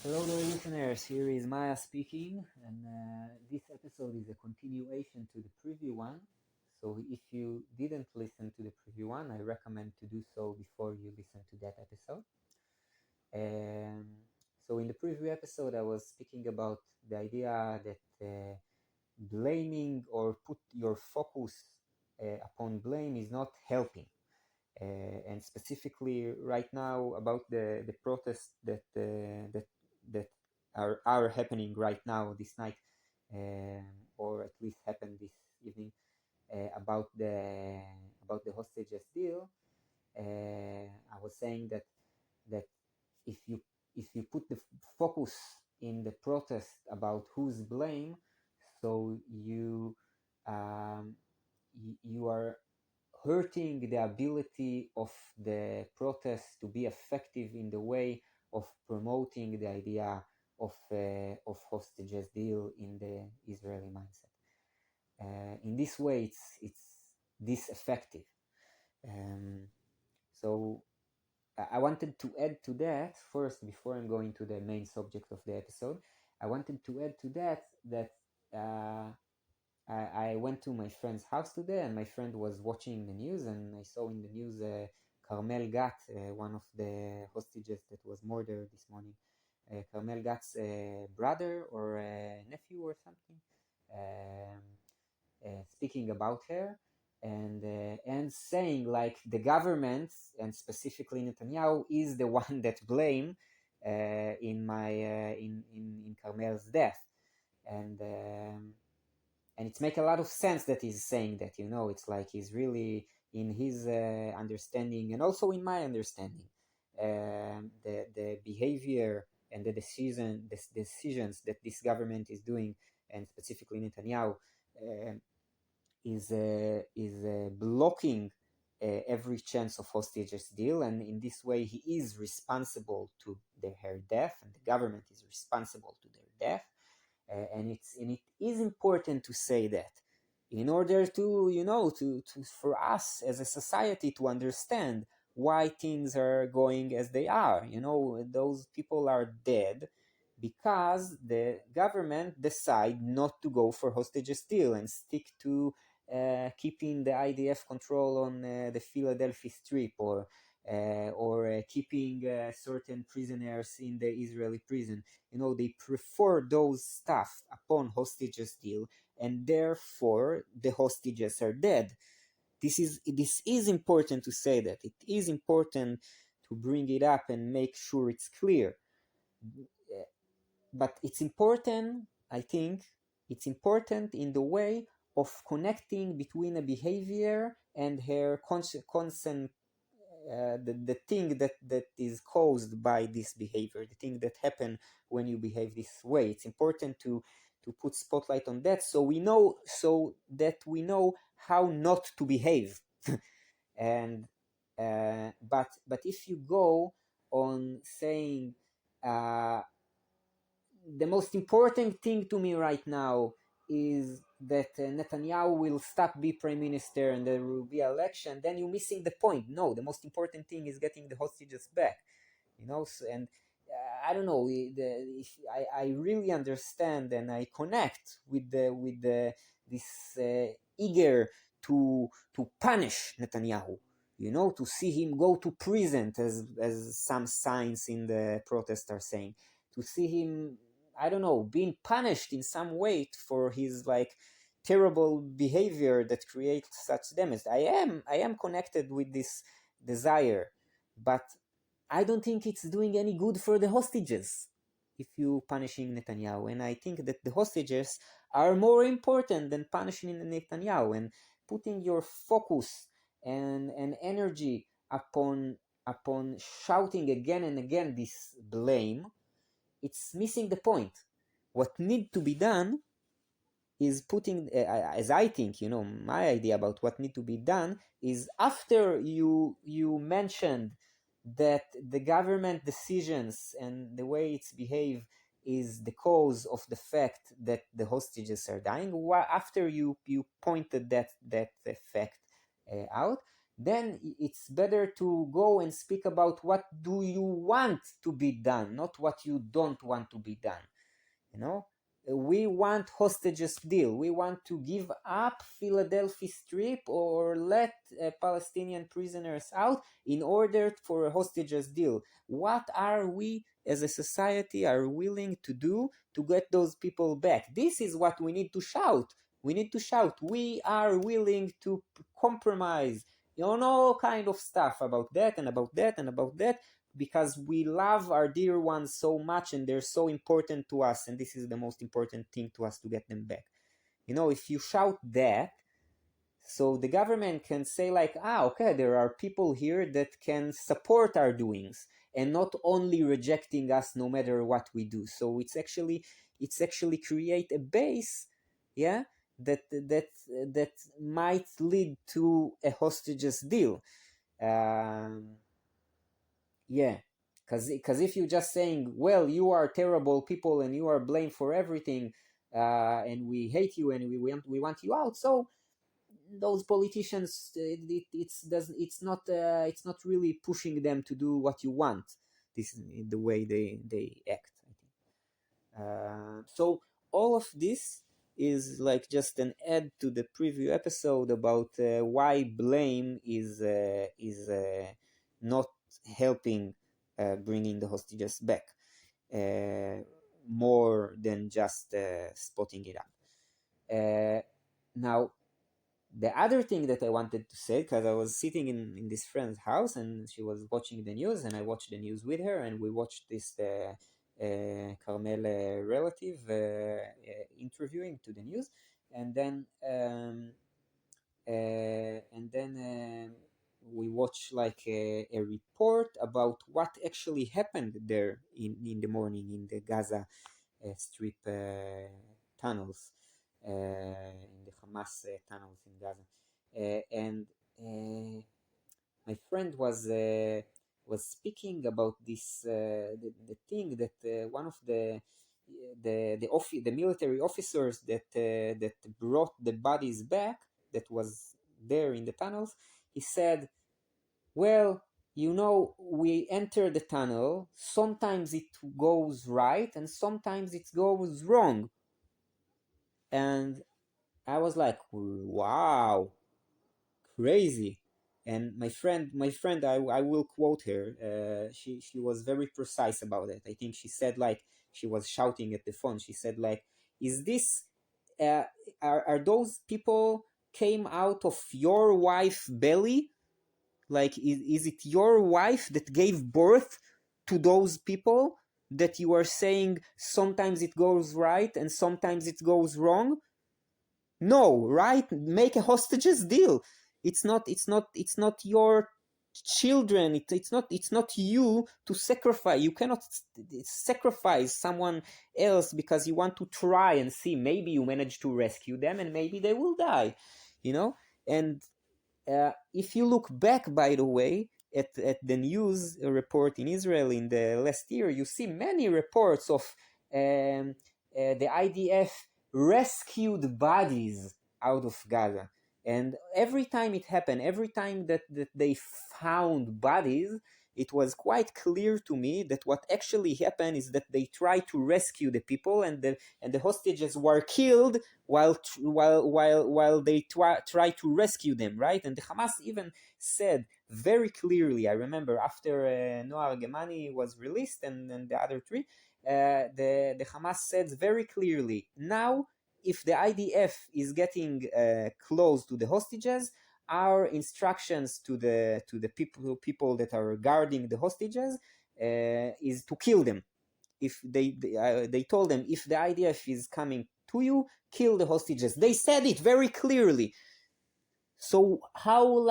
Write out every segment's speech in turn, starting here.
Hello, dear listeners. Here is Maya speaking, and this episode is a continuation to the preview one. So, if you didn't listen to the preview one, I recommend to do so before you listen to that episode. Um, so, in the preview episode, I was speaking about the idea that blaming or put your focus upon blame is not helping. And specifically right now about the protests that are happening right now this night, or at least happened this evening, about the hostages deal. I was saying that if you if you put the focus in the protest about who's blame, so um, you are hurting the ability of the protest to be effective in the way of promoting the idea of hostages deal in the Israeli mindset. In this way, it's this effective. Um, so I wanted to add to that first before I'm going to the main subject of the episode. I wanted to add to that uh, I went to my friend's house today, and my friend was watching the news, and I saw in the news Carmel Gat, one of the hostages that was murdered this morning. Carmel Gat's brother or nephew or something, speaking about her and saying like the government and specifically Netanyahu is the one that blame in Carmel's death, and it makes a lot of sense that he's saying that. It's like he's really in his understanding and also in my understanding, the behavior and the decisions that this government is doing, and specifically Netanyahu, uh, is blocking every chance of hostages deal, and in this way he is responsible to her death, and the government is responsible to their death. And it is important to say that in order to for us as a society to understand why things are going as they are. Those people are dead because the government decide not to go for hostages deal and stick to keeping the IDF control on the Philadelphia Strip, or keeping certain prisoners in the Israeli prison. They prefer those stuff upon hostages deal, and therefore the hostages are dead. This is important to say that. It is important to bring it up and make sure it's clear. But it's important, I think, it's important in the way of connecting between a behavior and her consent, the thing that is caused by this behavior, the thing that happen when you behave this way. It's important to put spotlight on that, so that we know how not to behave. And but if you go on saying the most important thing to me right now is that Netanyahu will stop be prime minister and there will be election, then you're missing the point. No, the most important thing is getting the hostages back. And I don't know. If I really understand and I connect with this eager to punish Netanyahu. To see him go to prison, as some signs in the protest are saying, to see him, I don't know, being punished in some way for his like terrible behavior that creates such damage. I am connected with this desire, but I don't think it's doing any good for the hostages if you punishing Netanyahu. And I think that the hostages are more important than punishing Netanyahu, and putting your focus and energy upon shouting again and again this blame. It's missing the point. What need to be done is putting, as I think, my idea about what need to be done is, after you mentioned that the government decisions and the way it's behave is the cause of the fact that the hostages are dying. After you pointed that fact out, then it's better to go and speak about what do you want to be done, not what you don't want to be done. You know, we want hostages deal. We want to give up Philadelphia Strip or let Palestinian prisoners out in order for a hostages deal. What are we as a society are willing to do to get those people back? This is what we need to shout. We need to shout, we are willing to compromise, you know, all kind of stuff about that and about that and about that, because we love our dear ones so much and they're so important to us, and this is the most important thing to us to get them back. You know, if you shout that, so the government can say like, okay, there are people here that can support our doings and not only rejecting us no matter what we do. So it's actually create a base, yeah, that might lead to a hostages deal. um yeah, because if you're just saying, well, you are terrible people and you are blamed for everything, and we hate you and we want you out, so those politicians, it's not really pushing them to do what you want. This is the way they act, I think. So all of this is like just an add to the preview episode about why blame is not helping bringing the hostages back, uh, more than just spotting it up. Now, the other thing that I wanted to say, because I was sitting in this friend's house and she was watching the news, and I watched the news with her, and we watched this Carmel relative interviewing to the news, and then we watched like a report about what actually happened there in the morning in the Gaza Strip tunnels, in the Hamas tunnels in Gaza, and my friend was speaking about this the thing that one of the military officers that brought the bodies back, that was there in the tunnels. He said, well, you know, we enter the tunnel, sometimes it goes right and sometimes it goes wrong. And I was like, wow, crazy. And my friend, I will quote her. She was very precise about it. I think she said like, she was shouting at the phone. She said like, is this uh, are those people came out of your wife belly? Like, is it your wife that gave birth to those people that you are saying sometimes it goes right and sometimes it goes wrong? No, right? Make a hostages deal. It's not your children. It's not you to sacrifice. You cannot sacrifice someone else because you want to try and see, maybe you manage to rescue them and maybe they will die, you know. And if you look back, by the way, at the news report in Israel in the last year, you see many reports of the IDF rescued bodies out of Gaza. And every time it happened, every time that they found bodies, it was quite clear to me that what actually happened is that they tried to rescue the people, and the hostages were killed while they try to rescue them, right? And the Hamas even said very clearly, I remember after Noah Gemani was released and the other three, the Hamas said very clearly, now if the IDF is getting close to the hostages, our instructions to the people that are guarding the hostages is to kill them. If they told them, if the IDF is coming to you, kill the hostages. They said it very clearly. So how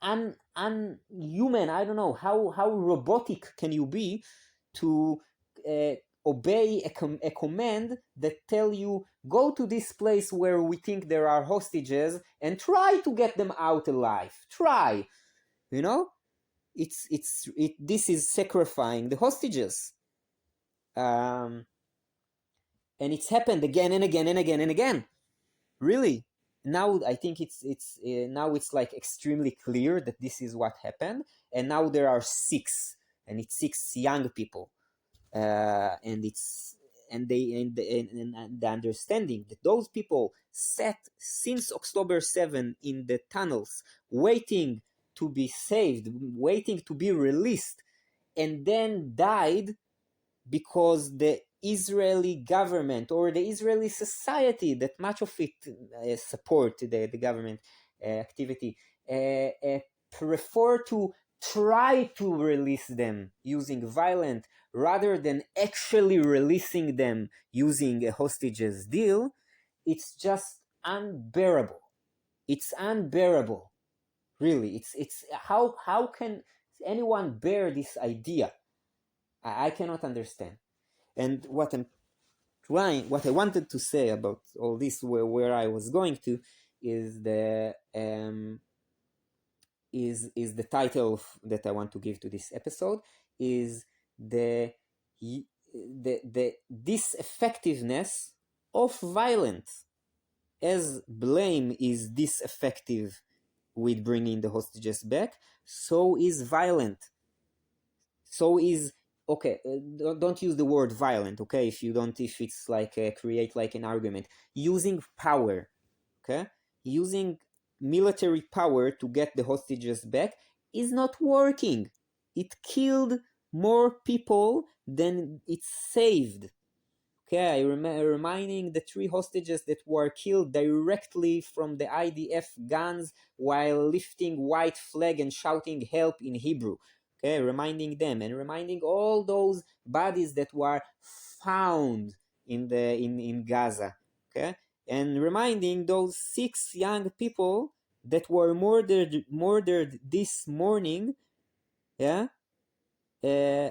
unhuman, I don't know, how robotic can you be to obey a command that tell you, go to this place where we think there are hostages and try to get them out alive. Try, you know. This is sacrificing the hostages. And it's happened again and again and again and again, really. now I think it's now it's like extremely clear that this is what happened, and now there are six, and it's six young people, and it's and they and the understanding that those people sat since October 7 in the tunnels, waiting to be saved, waiting to be released, and then died because the Israeli government or the Israeli society that much of it support the government activity prefer to try to release them using violence rather than actually releasing them using a hostages deal. It's just unbearable. It's unbearable. Really, it's how can anyone bear this idea? I cannot understand. And what I wanted to say about all this, where I was going to, is the title that I want to give to this episode is the diseffectiveness of violence. As blame is diseffective with bringing the hostages back, so is violent. So is okay. Don't use the word violent, okay? If it's like create like an argument using power, okay? Using military power to get the hostages back is not working. It killed more people than it saved. Okay, reminding the three hostages that were killed directly from the IDF guns while lifting white flag and shouting help in Hebrew. Okay, reminding them and reminding all those bodies that were found in Gaza. Okay, and reminding those six young people that were murdered this morning. Yeah, uh,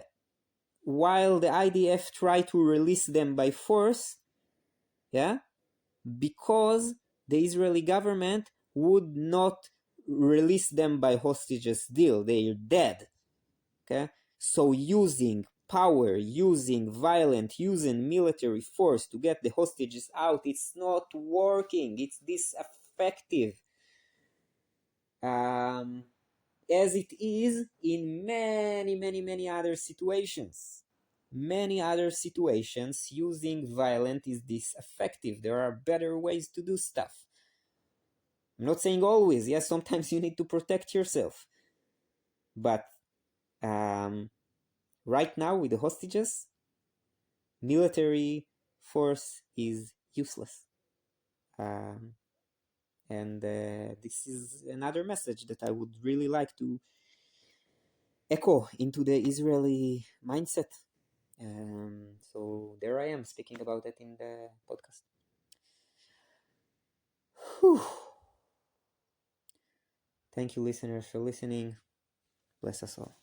while the IDF tried to release them by force, yeah, because the Israeli government would not release them by hostages deal. They're dead. Okay, so using power, using violence, using military force to get the hostages out, it's not working. It's disineffective. As it is in many, many, many other situations. Many other situations, using violence is disineffective. There are better ways to do stuff. I'm not saying always. Yes, sometimes you need to protect yourself. But right now, with the hostages, military force is useless. And this is another message that I would really like to echo into the Israeli mindset. So there I am speaking about it in the podcast. Whew. Thank you, listeners, for listening. Bless us all.